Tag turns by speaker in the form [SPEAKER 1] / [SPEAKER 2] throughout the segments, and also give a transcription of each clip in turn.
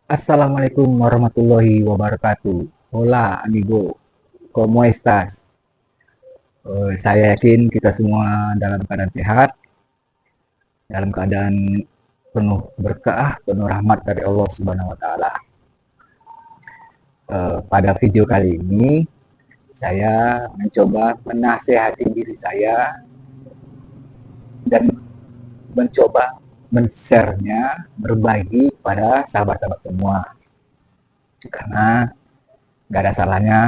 [SPEAKER 1] Assalamualaikum warahmatullahi wabarakatuh. Hola amigo, ¿cómo estás? Saya yakin kita semua dalam keadaan sehat, dalam keadaan penuh berkah, penuh rahmat dari Allah Subhanahu wa taala. Pada video kali ini saya mencoba menasehati diri saya dan mencoba men-share-nya, berbagi pada sahabat-sahabat semua. Karena nggak ada salahnya,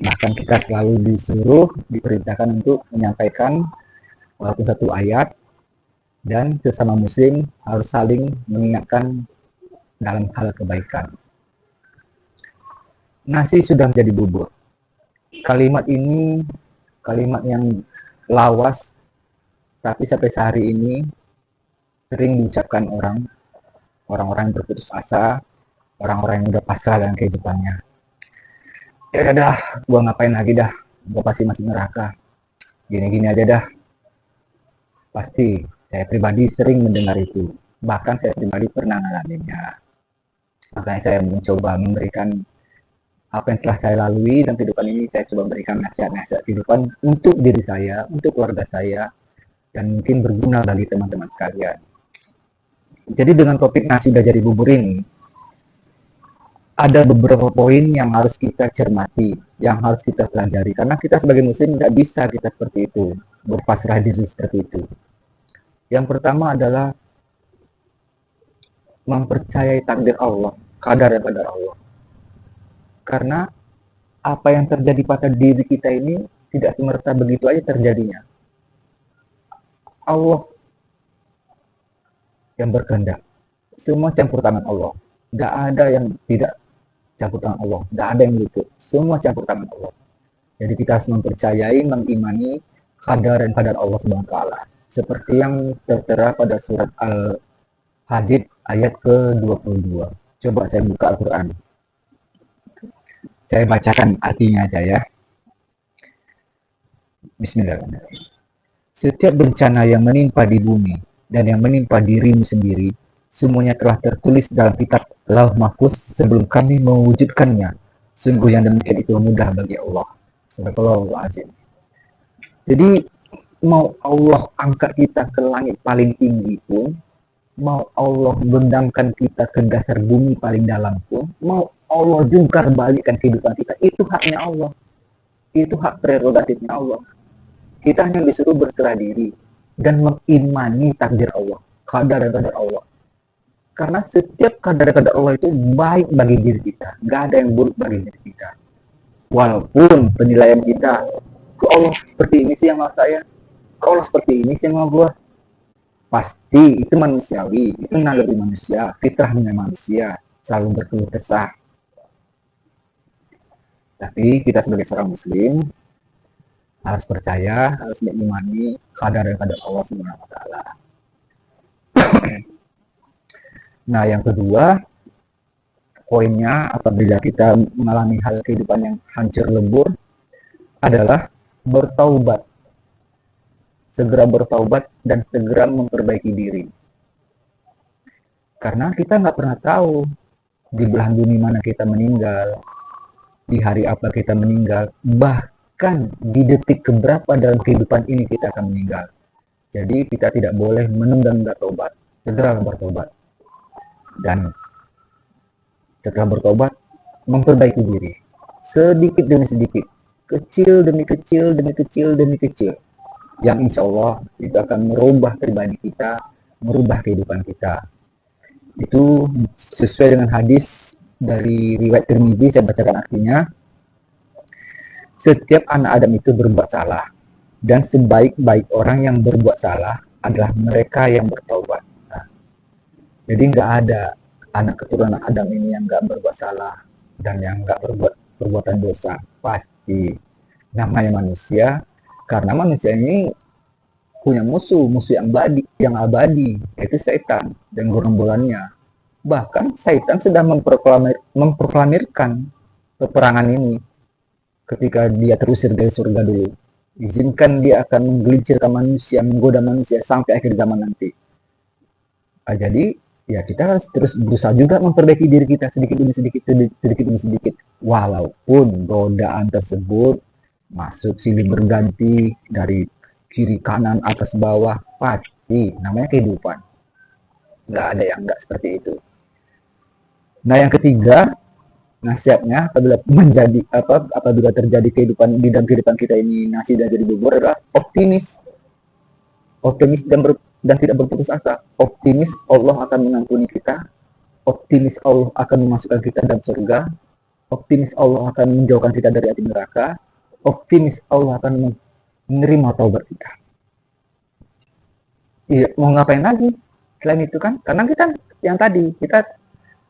[SPEAKER 1] bahkan kita selalu disuruh, diperintahkan untuk menyampaikan walaupun satu ayat, dan sesama muslim harus saling mengingatkan dalam hal kebaikan. Nasi sudah menjadi bubur. Kalimat ini kalimat yang lawas, tapi sampai sehari ini sering diucapkan orang-orang yang berputus asa, orang-orang yang udah pasrah dengan kehidupannya. Ya udah dah, gua ngapain lagi dah, gua pasti masuk neraka. Gini-gini aja dah. Pasti saya pribadi sering mendengar itu. Bahkan saya pribadi pernah ngalaminnya. Makanya saya mencoba memberikan apa yang telah saya lalui dalam kehidupan ini. Saya coba memberikan nasihat-nasihat kehidupan untuk diri saya, untuk keluarga saya, dan mungkin berguna bagi teman-teman sekalian. Jadi dengan topik nasi udah jadi bubur ini, ada beberapa poin yang harus kita cermati, yang harus kita pelajari. Karena kita sebagai muslim nggak bisa kita seperti itu, berpasrah diri seperti itu. Yang pertama adalah mempercayai takdir Allah, kadar dan kadar Allah. Karena apa yang terjadi pada diri kita ini tidak semerta begitu aja terjadinya. Allah yang berkehendak. Semua campur tangan Allah. Gak ada yang tidak campur tangan Allah. Gak ada yang luput. Semua campur tangan Allah. Jadi kita harus mempercayai, mengimani kadar dan kadar Allah Subhanahu wa taala. Seperti yang tertera pada surat Al-Hadid ayat ke-22. Coba saya buka Al-Quran. Saya bacakan artinya aja ya. Bismillahirrahmanirrahim. Setiap bencana yang menimpa di bumi dan yang menimpa dirimu sendiri, semuanya telah tertulis dalam kitab Lauh Mahfuz sebelum kami mewujudkannya. Sungguh yang demikian itu mudah bagi Allah. Subhanallahu azim. Jadi mau Allah angkat kita ke langit paling tinggi pun, mau Allah bendamkan kita ke dasar bumi paling dalam pun, mau Allah jungkar balikkan kehidupan kita, itu haknya Allah. Itu hak prerogatifnya Allah. Kita hanya disuruh berserah diri dan mengimani takdir Allah, kadar dan kadar Allah. Karena setiap kadar dan kadar Allah itu baik bagi diri kita, gak ada yang buruk bagi diri kita. Walaupun penilaian kita, ke Allah seperti ini sih yang mau saya, ke Allah seperti ini sih yang mau gue. Pasti itu manusiawi, itu naluri manusia, fitrahnya manusia, selalu berkeluh kesah. Tapi kita sebagai seorang muslim harus percaya, harus mengimani kadar dan kadar Allah Subhanahu wa taala. Nah, yang kedua, poinnya apabila kita mengalami hal kehidupan yang hancur lebur adalah bertaubat. Segera bertaubat dan segera memperbaiki diri. Karena kita nggak pernah tahu di belahan bumi mana kita meninggal, di hari apa kita meninggal, bahkan di detik keberapa dalam kehidupan ini kita akan meninggal. Jadi kita tidak boleh menunda-nunda taubat, segera bertobat. Dan setelah bertobat, memperbaiki diri. Sedikit demi sedikit, kecil demi kecil, demi kecil, demi kecil. Yang insya Allah itu akan merubah pribadi kita, merubah kehidupan kita. Itu sesuai dengan hadis dari riwayat Tirmidzi, saya bacakan artinya. Setiap anak Adam itu berbuat salah, dan sebaik-baik orang yang berbuat salah adalah mereka yang bertaubat. Nah, jadi nggak ada anak keturunan Adam ini yang nggak berbuat salah dan yang nggak berbuat perbuatan dosa. Pasti namanya manusia, karena manusia ini punya musuh yang abadi, yaitu setan dan gerombolannya. Bahkan setan sudah memproklamirkan peperangan ini ketika dia terusir dari surga dulu. Izinkan dia akan menggelincirkan manusia, menggoda manusia sampai akhir zaman nanti. Jadi ya kita harus terus berusaha juga memperbaiki diri kita sedikit demi sedikit, sedikit demi sedikit. Walaupun godaan tersebut masuk silih berganti dari kiri kanan atas bawah, pasti namanya kehidupan. Nggak ada yang nggak seperti itu. Nah yang ketiga, nasihatnya apabila terjadi kehidupan di dalam kehidupan kita ini nasi dan jadi bubur adalah optimis dan tidak berputus asa. Optimis Allah akan mengampuni kita, optimis Allah akan memasukkan kita dalam surga, optimis Allah akan menjauhkan kita dari api neraka, optimis Allah akan menerima taubat kita. Iya, mau ngapain lagi selain itu kan? Karena kita yang tadi kita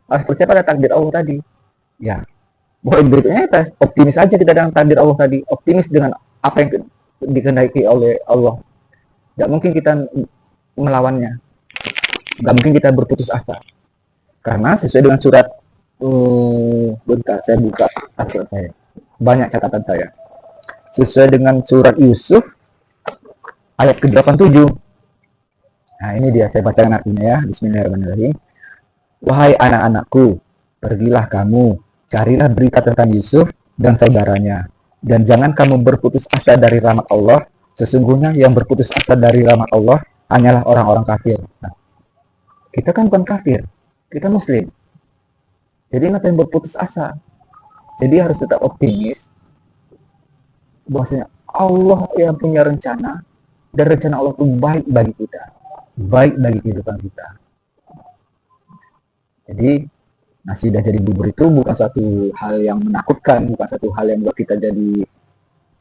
[SPEAKER 1] harus percaya pada takdir Allah tadi. Ya, poin berikutnya kita optimis aja kita dengan takdir Allah tadi, optimis dengan apa yang dikehendaki oleh Allah. Gak mungkin kita melawannya, gak mungkin kita berputus asa. Karena sesuai dengan surat, bentar saya buka aturan saya, banyak catatan saya. Sesuai dengan surat Yusuf ayat ke-87. Nah ini dia, saya bacakan artinya ya. Bismillahirrahmanirrahim. Wahai anak-anakku, pergilah kamu, carilah berita tentang Yusuf dan saudaranya, dan jangan kamu berputus asa dari rahmat Allah. Sesungguhnya yang berputus asa dari rahmat Allah hanyalah orang-orang kafir. Nah, kita kan bukan kafir, kita muslim. Jadi ngapain berputus asa? Jadi harus tetap optimis bahwasanya Allah yang punya rencana, dan rencana Allah itu baik bagi kita, baik bagi kehidupan kita. Jadi nasi dan jadi bubur itu bukan satu hal yang menakutkan, bukan satu hal yang buat kita jadi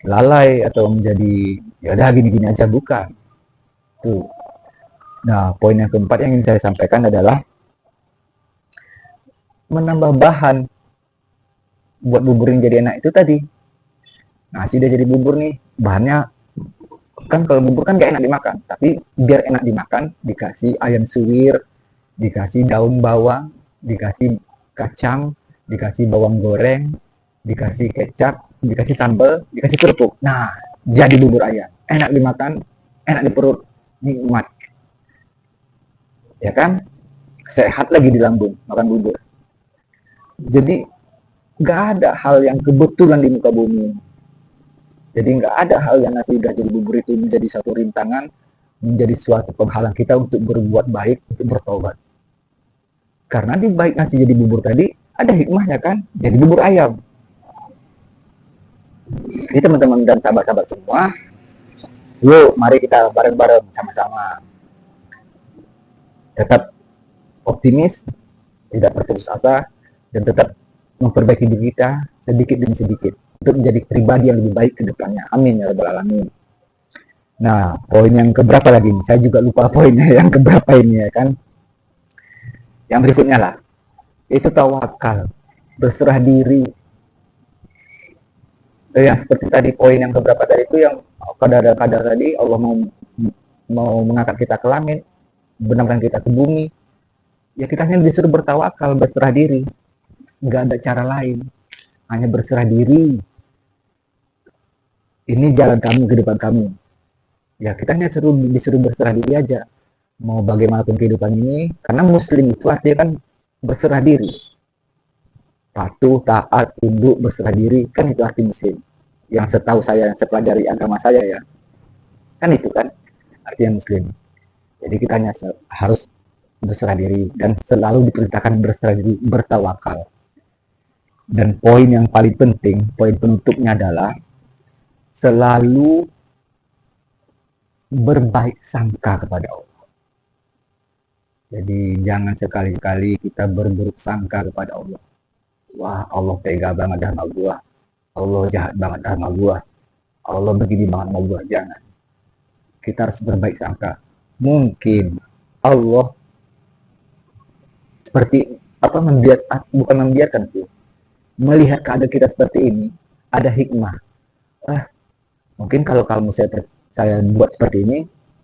[SPEAKER 1] lalai atau menjadi ya udah gini-gini aja, bukan. Tuh. Nah, poin yang keempat yang ingin saya sampaikan adalah menambah bahan buat bubur yang jadi enak itu tadi. Nasi udah jadi bubur nih, bahannya kan kalau bubur kan gak enak dimakan, tapi biar enak dimakan dikasih ayam suwir, dikasih daun bawang, dikasih kacang, dikasih bawang goreng, dikasih kecap, dikasih sambal, dikasih kerupuk. Nah, jadi bubur ayam. Enak dimakan, enak di perut, nikmat. Ya kan? Sehat lagi di lambung, makan bubur. Jadi, nggak ada hal yang kebetulan di muka bumi. Jadi nggak ada hal yang nasi udah jadi bubur itu menjadi satu rintangan, menjadi suatu penghalang kita untuk berbuat baik, untuk bertobat. Karena di baik nasi jadi bubur tadi ada hikmahnya kan, jadi bubur ayam. Jadi teman-teman dan sahabat-sahabat semua, yuk mari kita bareng-bareng sama-sama tetap optimis, tidak berputus asa, dan tetap memperbaiki diri kita sedikit demi sedikit untuk menjadi pribadi yang lebih baik ke depannya. Amin ya rabbal alamin. Nah, poin yang keberapa lagi nih? Saya juga lupa poinnya yang keberapa ini ya kan. Yang berikutnya lah, itu tawakal, berserah diri. Yang seperti tadi poin yang keberapa tadi itu yang kadar-kadar tadi Allah mau mengangkat kita ke langit, benamkan kita ke bumi. Ya kita hanya disuruh bertawakal, berserah diri. Nggak ada cara lain, hanya berserah diri. Ini jalan kamu, kehidupan kamu. Ya kita hanya disuruh berserah diri aja. Mau bagaimanapun kehidupan ini, karena muslim itu artinya kan berserah diri, patuh, taat, tunduk, berserah diri, kan itu arti muslim. Yang setahu saya, yang sepelajari agama saya ya, kan itu kan artinya muslim. Jadi kita hanya harus berserah diri dan selalu diperintahkan berserah diri, bertawakal. Dan poin yang paling penting, poin penutupnya adalah selalu berbaik sangka kepada Allah. Jadi jangan sekali-kali kita berburuk sangka kepada Allah. Wah, Allah tega banget sama gua. Allah jahat banget sama gua. Allah begini banget sama gua. Jangan. Kita harus berbaik sangka. Mungkin Allah seperti apa bukan membiarkan sih. Melihat keadaan kita seperti ini, ada hikmah. Mungkin kalau kamu saya buat seperti ini,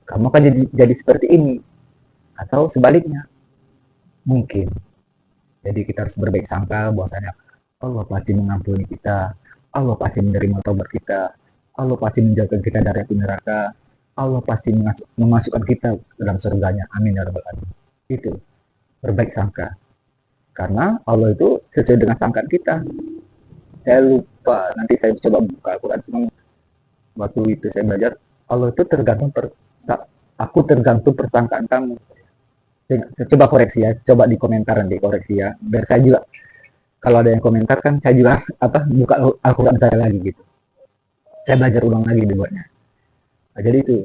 [SPEAKER 1] kamu akan jadi seperti ini. Atau sebaliknya, mungkin. Jadi kita harus berbaik sangka bahwasanya Allah pasti mengampuni kita, Allah pasti menerima taubat kita, Allah pasti menjauhkan kita dari api neraka, Allah pasti memasukkan kita dalam surganya. Amin ya rabbal alamin. Itu. berbaik sangka. Karena Allah itu sesuai dengan sangkaan kita. Saya lupa, nanti saya coba buka Al-Quran. Waktu itu saya belajar, Allah itu aku tergantung persangkaan kamu. Saya coba koreksi ya, coba di komentar nanti koreksi ya. Biar saya juga, kalau ada yang komentar kan saya juga buka Al-Quran saya lagi gitu. Saya belajar ulang lagi dibuatnya. Nah, jadi itu.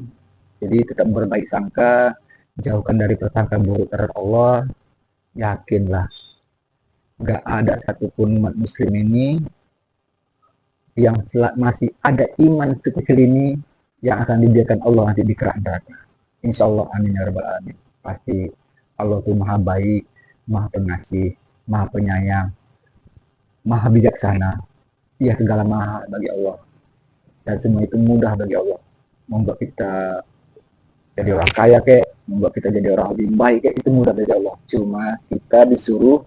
[SPEAKER 1] Jadi tetap berbaik sangka, jauhkan dari prasangka buruk terhadap Allah. Yakinlah, nggak ada satupun umat muslim ini yang masih ada iman sekecil ini yang akan dibiarkan Allah nanti di kerana neraka. Insya Allah, amin ya rabbal alamin. Pasti Allah itu maha baik, maha pengasih, maha penyayang, maha bijaksana. Ia segala maha bagi Allah. Dan semua itu mudah bagi Allah. Membuat kita jadi orang kaya kayak, membuat kita jadi orang lebih baik kayak, itu mudah bagi Allah. Cuma kita disuruh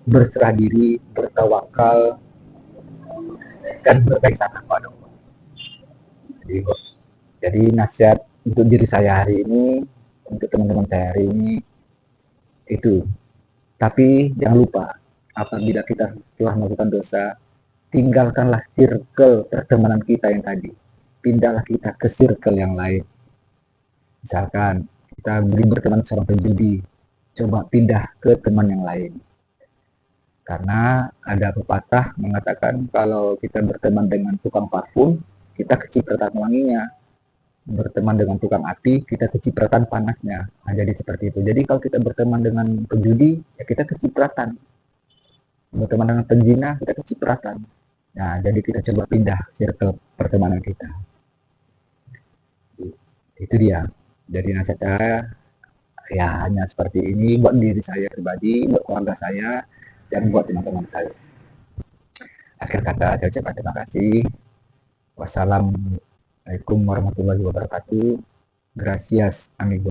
[SPEAKER 1] berserah diri, bertawakal, dan berbaik sangka kepada Allah. Jadi nasihat untuk diri saya hari ini, untuk teman-teman saya hari ini, itu. Tapi jangan lupa, apabila kita telah melakukan dosa, tinggalkanlah circle pertemanan kita yang tadi. Pindahlah kita ke circle yang lain. Misalkan kita berteman seorang penjudi, coba pindah ke teman yang lain. Karena ada pepatah mengatakan kalau kita berteman dengan tukang parfum, kita kecipratan wanginya. Berteman dengan tukang api, kita kecipratan panasnya. Nah, jadi seperti itu. Jadi kalau kita berteman dengan penjudi, ya kita kecipratan. Berteman dengan penzina, kita kecipratan. Nah, jadi kita coba pindah circle pertemanan kita. Itu dia. Jadi nasihat saya ya hanya seperti ini buat diri saya pribadi, buat keluarga saya, dan buat teman-teman saya. Akhir kata saya ucapkan terima kasih. Wassalamualaikum warahmatullahi wabarakatuh. Gracias, amigo.